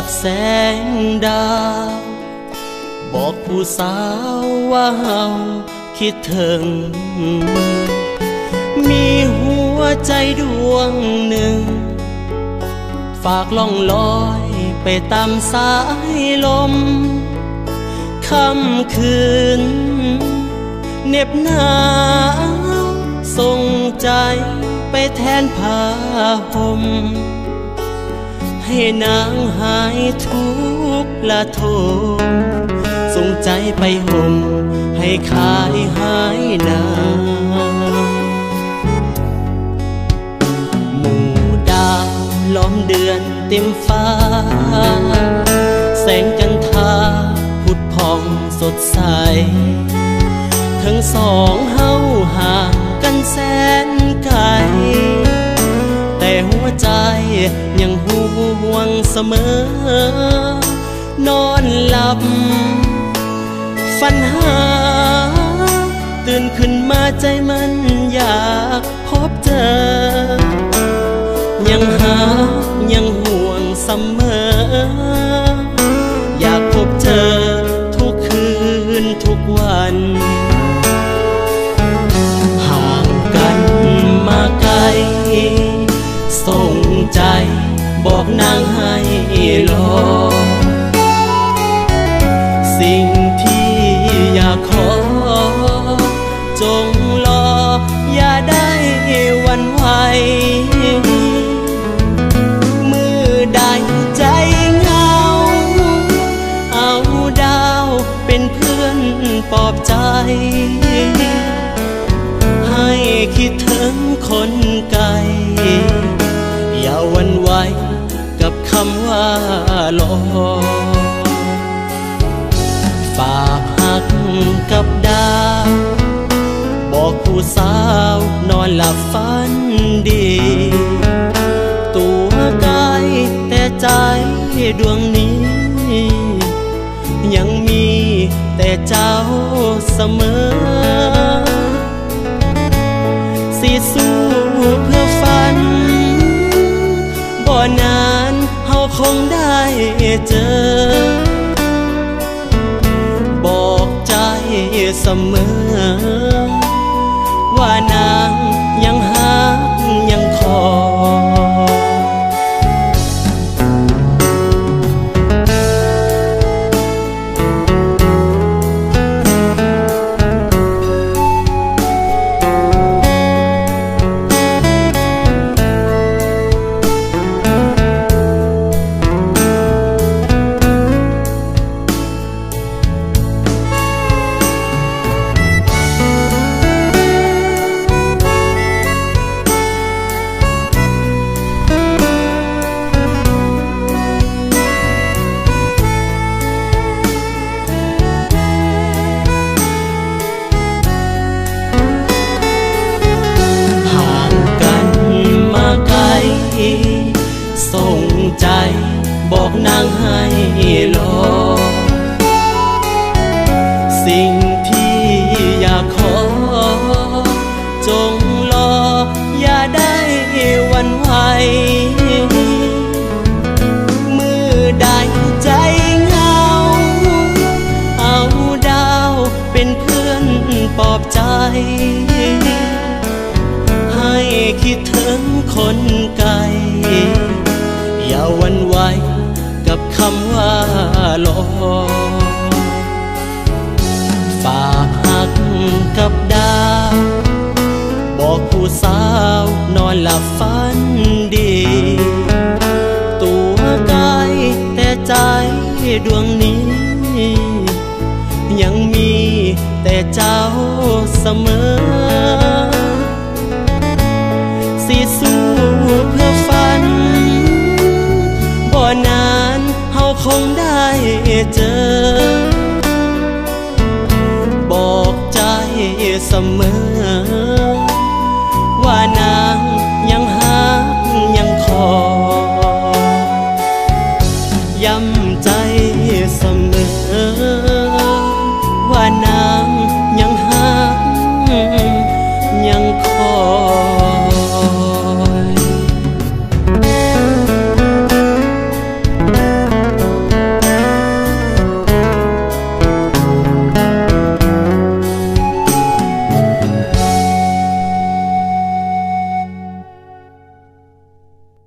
กับแสงดาวบอกผู้สาวว่าเฮาคิดถึงมีหัวใจดวงหนึ่งฝากล่องลอยไปตามสายลมค่ำคืนเหน็บหนาวส่งใจไปแทนผ้าห่มให้นางหายทุกข์ละทมส่งใจไปห่มให้คลายหายหนาวหมู่ดาวล้อมเดือนเต็มฟ้าแสงจันทราผุดผ่องสดใสทั้งสองเฮาห่างกันแสนไกลแต่หัวใจยังห่วงเสมอนอนหลับฝันหาตื่นขึ้นมาใจมันอยากพบเจอยังหายังห่วงเสมออยากพบเจอทุกคืนทุกวันห่างกันมาไกลส่งใจบอกนางให้รอสิ่งที่อยากขอจงรออย่าได้หวั่นไหวมือใดใจเหงาเอาดาวเป็นเพื่อนปลอบใจให้คิดถึงคนไกลอย่าหวั่นไหวกับคำว่ารอฝากหักกับดาวบอกผู้สาวนอนหลับฝันดีตัวกายแต่ใจดวงนี้ยังมีแต่เจ้าเสมอสิสู้เพื่อฝันบ่นานเฮาคงได้เจอบอกใจเสมอว่านางยังหักยังคอส่งใจบอกนางให้รอสิ่งที่อยากขอจงรออย่าได้หวั่นไหวมือใดใจเหงาเอาดาวเป็นเพื่อนปลอบใจให้คิดถึงคนไกลอย่าหวั่นไหวกับคำว่ารอฝากหักกับดาวบอกผู้สาวนอนหลับฝันดีตัวกายแต่ใจดวงนี้ยังมีแต่เจ้าเสมอสิสู้เพื่อฝันบ่นานเฮาคงได้เจอบอกใจเสมอว่านาง